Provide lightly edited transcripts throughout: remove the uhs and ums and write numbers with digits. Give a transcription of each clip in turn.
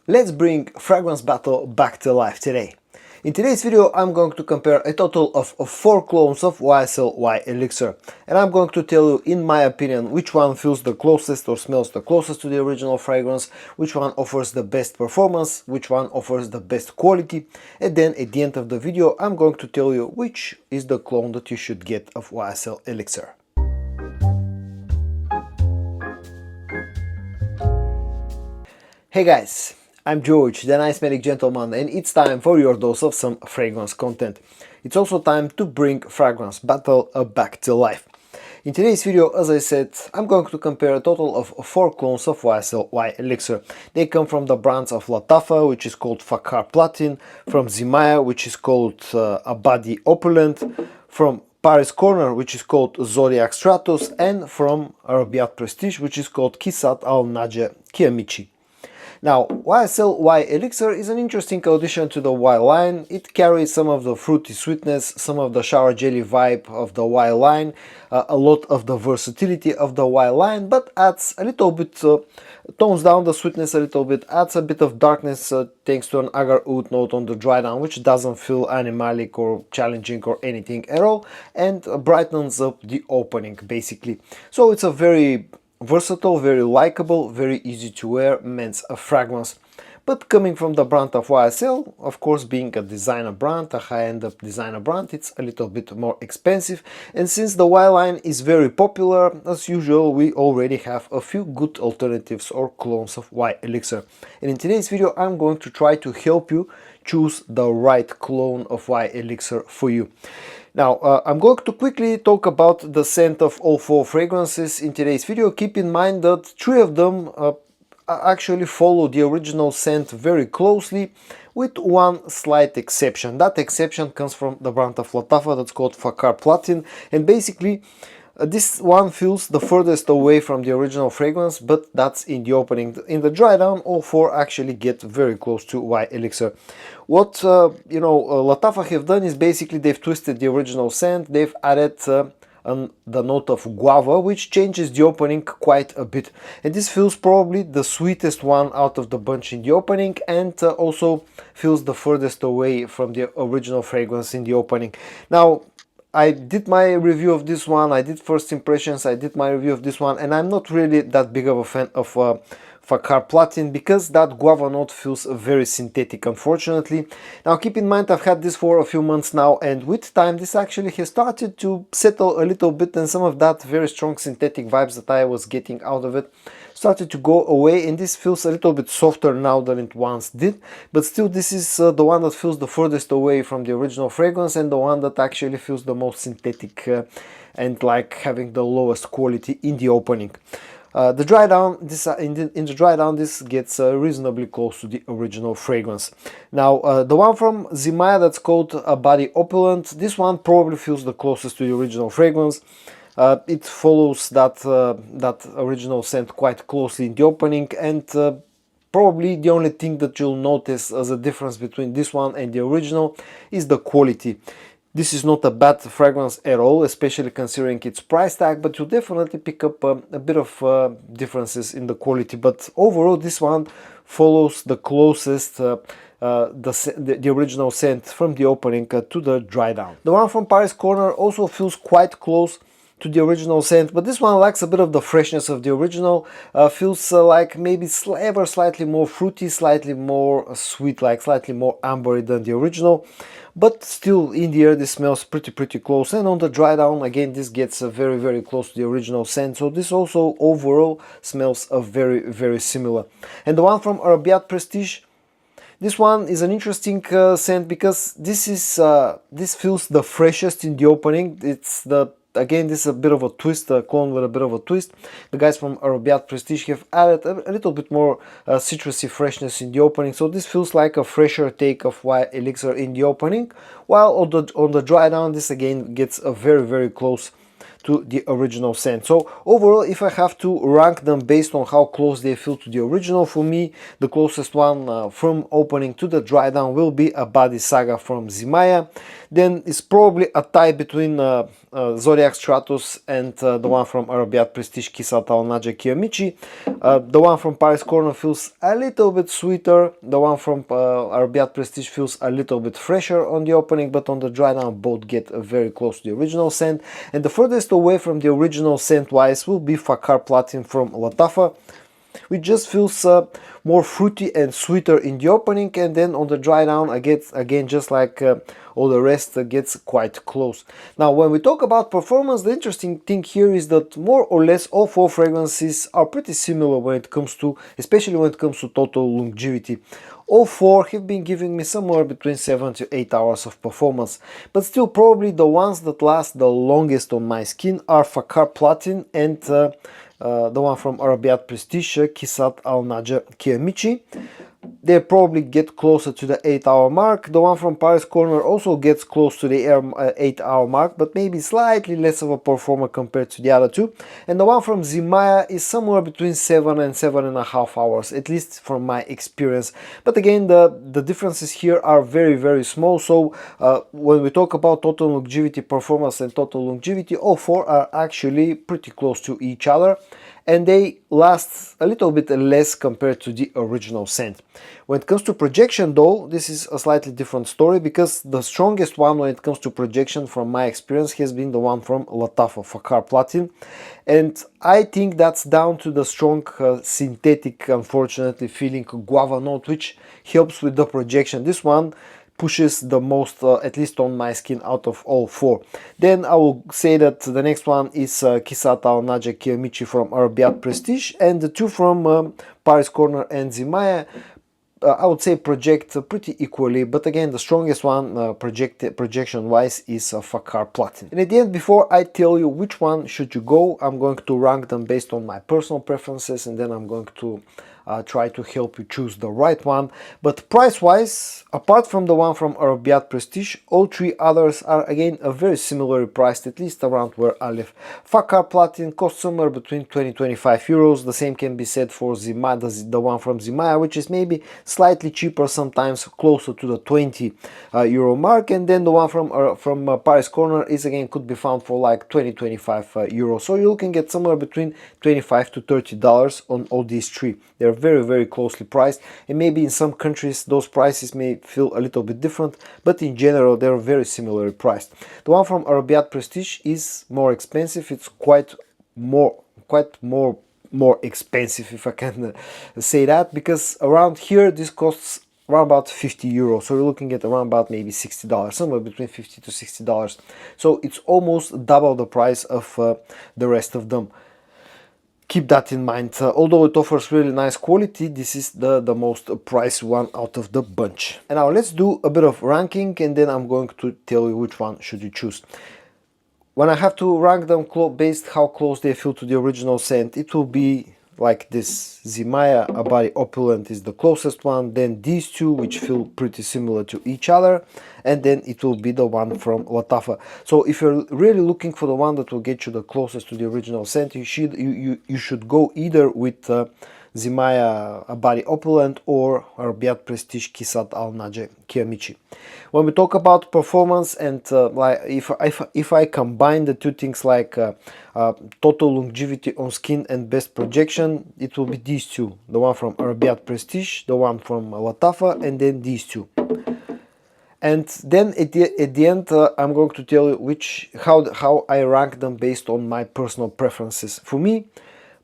Let's bring fragrance battle back to life today. In today's video I'm going to compare a total of 4 clones of YSL Y Elixir, and I'm going to tell you in my opinion which one feels the closest or smells the closest to the original fragrance, which one offers the best performance, which one offers the best quality, and then at the end of the video I'm going to tell you which is the clone that you should get of YSL Elixir. Hey guys! I'm George, the nice medic gentleman, and it's time for your dose of some fragrance content. It's also time to bring fragrance battle back to life. In today's video, as I said, I'm going to compare a total of 4 clones of YSL Y Elixir. They come from the brands of Latafa, which is called Fakar Platin, from Zimaya, which is called Abadi Opulent, from Paris Corner, which is called Zodiac Stratos, and from Arabiat Prestige, which is called Kisat Al Naje Kiamichi. Now, YSL Y Elixir is an interesting addition to the Y line. It carries some of the fruity sweetness, some of the shower jelly vibe of the Y line, a lot of the versatility of the Y line, but adds a little bit, tones down the sweetness a little bit, adds a bit of darkness thanks to an agar oud note on the dry down, which doesn't feel animalic or challenging or anything at all, and brightens up the opening basically. So it's a very versatile, very likable, very easy to wear men's fragrance. But coming from the brand of YSL, of course being a designer brand, a high-end designer brand, it's a little bit more expensive. And since the Y line is very popular, as usual, we already have a few good alternatives or clones of Y Elixir. And in today's video, I'm going to try to help you choose the right clone of Y Elixir for you. Now, I'm going to quickly talk about the scent of all 4 fragrances in today's video. Keep in mind that 3 of them actually follow the original scent very closely, with one slight exception. That exception comes from the brand of Latafa that's called Fakar Platin, and basically this one feels the furthest away from the original fragrance, but that's in the opening. In the dry down, all 4 actually get very close to Y Elixir. What Latafa have done is basically they've twisted the original scent, they've added the note of guava, which changes the opening quite a bit, and this feels probably the sweetest one out of the bunch in the opening, and also feels the furthest away from the original fragrance in the opening. Now, I did my review of this one, I did first impressions, I did my review of this one, and I'm not really that big of a fan of Fakar Platin because that guava note feels very synthetic, unfortunately. Now keep in mind I've had this for a few months now, and with time this actually has started to settle a little bit, and some of that very strong synthetic vibes that I was getting out of it started to go away, and this feels a little bit softer now than it once did. But still, this is the one that feels the furthest away from the original fragrance, and the one that actually feels the most synthetic and like having the lowest quality in the opening. The dry down, in the dry down, this gets reasonably close to the original fragrance. Now, the one from Zimaya that's called Abadi Opulent, this one probably feels the closest to the original fragrance. It follows that original scent quite closely in the opening, and probably the only thing that you'll notice as a difference between this one and the original is the quality. This is not a bad fragrance at all, especially considering its price tag, but you'll definitely pick up a bit of differences in the quality. But overall, this one follows the closest the original scent from the opening to the dry down. The one from Paris Corner also feels quite close to the original scent, but this one lacks a bit of the freshness of the original. Feels like maybe ever slightly more fruity, slightly more sweet, like slightly more ambery than the original, but still in the air this smells pretty close, and on the dry down again this gets very close to the original scent, so this also overall smells very similar. And the one from Arabiat Prestige, this one is an interesting scent because this feels the freshest in the opening. Again, this is a bit of a twist, a clone with a bit of a twist. The guys from Arabiat Prestige have added a little bit more citrusy freshness in the opening, so this feels like a fresher take of Y Elixir in the opening, while on the dry down this again gets very close to the original scent. So overall, if I have to rank them based on how close they feel to the original, for me the closest one from opening to the dry down will be a Body Saga from Zimaya. Then it's probably a tie between Zodiac Stratus and the one from Arabiat Prestige Kisat Al Naja Kiyomichi. The one from Paris Corner feels a little bit sweeter. The one from Arabiat Prestige feels a little bit fresher on the opening, but on the dry down both get very close to the original scent. And the furthest away from the original scent wise will be Fakar Platin from Latafa, which just feels more fruity and sweeter in the opening, and then on the dry down again just like all the rest gets quite close. Now when we talk about performance, the interesting thing here is that more or less all four fragrances are pretty similar when it comes to, especially when it comes to total longevity. All four have been giving me somewhere between 7 to 8 hours of performance, but still probably the ones that last the longest on my skin are Fakar Platin and the one from Arabiat Prestige Kisat Al Naja Kiyomichi. They probably get closer to the 8-hour mark. The one from Paris Corner also gets close to the 8-hour mark, but maybe slightly less of a performer compared to the other two. And the one from Zimaya is somewhere between 7 and 7.5 hours, at least from my experience. But again, the differences here are very small. So when we talk about total longevity performance and total longevity, all four are actually pretty close to each other, and they last a little bit less compared to the original scent. When it comes to projection though, this is a slightly different story, because the strongest one when it comes to projection from my experience has been the one from Latafa, Fakar Platin, and I think that's down to the strong synthetic, unfortunately, feeling guava note, which helps with the projection. This one pushes the most, at least on my skin, out of all four. Then I will say that the next one is Kisat Al Naja Kiyomichi from Arabiat Prestige, and the two from Paris Corner and Zimaya I would say project pretty equally, but again the strongest one projection wise is Fakar Platin. And at the end, before I tell you which one should you go, I'm going to rank them based on my personal preferences, and then I'm going to try to help you choose the right one. But price wise, apart from the one from Arabiat Prestige, all three others are again very similarly priced, at least around where I live. Fakar Platin costs somewhere between 20-25 euros. The same can be said for Zimaya, the one from Zimaya, which is maybe slightly cheaper, sometimes closer to the 20 euro mark. And then the one from Paris Corner is again could be found for like 20-25 euros. So you can get somewhere between $25 to $30 on all these three. They're very closely priced, and maybe in some countries those prices may feel a little bit different, but in general they're very similarly priced. The one from Arabiat Prestige is more expensive. It's quite more expensive, if I can say that, because around here this costs around about 50 euros, so we're looking at around about maybe $60, somewhere between 50 to $60. So it's almost double the price of the rest of them. Keep that in mind. Although it offers really nice quality, this is the most pricey one out of the bunch. And now let's do a bit of ranking, and then I'm going to tell you which one should you choose. When I have to rank them based how close they feel to the original scent, it will be like this. Zimaya A Body Opulent is the closest one, then these two which feel pretty similar to each other, and then it will be the one from Latafa. So if you're really looking for the one that will get you the closest to the original scent, you should go either with Zimaya A Body Opulent or Arabiat Prestige Kisat Al Naja Kiyomichi. When we talk about performance and like if I combine the two things like total longevity on skin and best projection, it will be these two. The one from Arabiat Prestige, the one from Latafa, and then these two. And then at the end I'm going to tell you how I rank them based on my personal preferences. For me,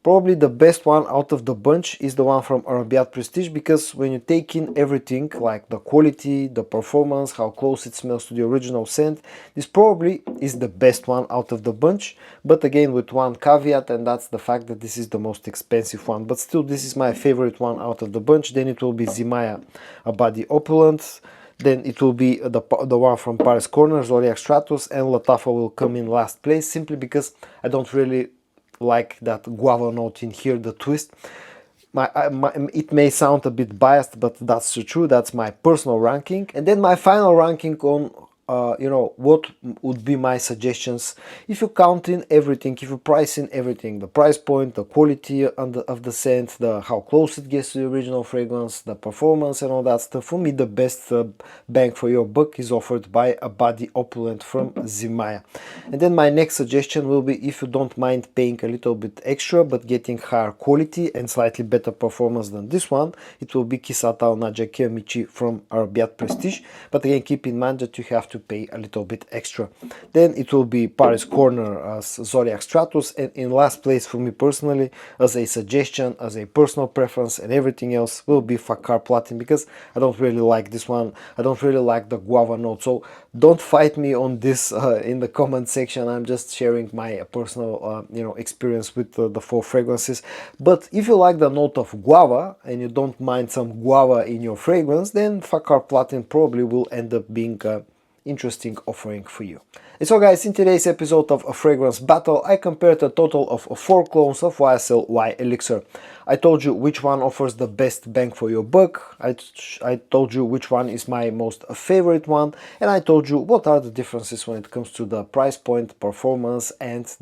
probably the best one out of the bunch is the one from Arabiat Prestige, because when you take in everything like the quality, the performance, how close it smells to the original scent, this probably is the best one out of the bunch. But again, with one caveat, and that's the fact that this is the most expensive one. But still, this is my favorite one out of the bunch. Then it will be Zimaya A Body Opulent. Then it will be the one from Paris Corner, Zodiac Stratus, and Latafa will come in last place, simply because I don't really like that guava note in here, the twist. It may sound a bit biased, but that's true. That's my personal ranking. And then my final ranking on what would be my suggestions if you count in everything, if you price in everything, the price point, the quality of the scent, how close it gets to the original fragrance, the performance and all that stuff. For me, the best bang for your buck is offered by a body opulent from Zimaya. And then my next suggestion will be, if you don't mind paying a little bit extra but getting higher quality and slightly better performance than this one, it will be Kisatao Naja Kiyomichi from Arabiat Prestige. But again, keep in mind that you have to pay a little bit extra. Then it will be Paris Corner as Zodiac Stratus, and in last place for me personally, as a suggestion, as a personal preference and everything else, will be Fakar Platin, because I don't really like this one. I don't really like the guava note, so don't fight me on this in the comment section. I'm just sharing my personal experience with the four fragrances. But if you like the note of guava and you don't mind some guava in your fragrance, then Fakar Platin probably will end up being interesting offering for you. And so guys, in today's episode of a fragrance battle, I compared a total of 4 clones of YSL Y Elixir. I told you which one offers the best bang for your buck, I told you which one is my most favorite one, and I told you what are the differences when it comes to the price point, performance, and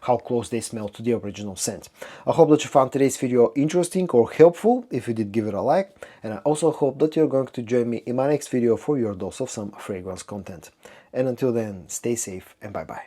how close they smell to the original scent. I hope that you found today's video interesting or helpful. If you did, give it a like, and I also hope that you're going to join me in my next video for your dose of some fragrance content. And until then, stay safe and bye bye.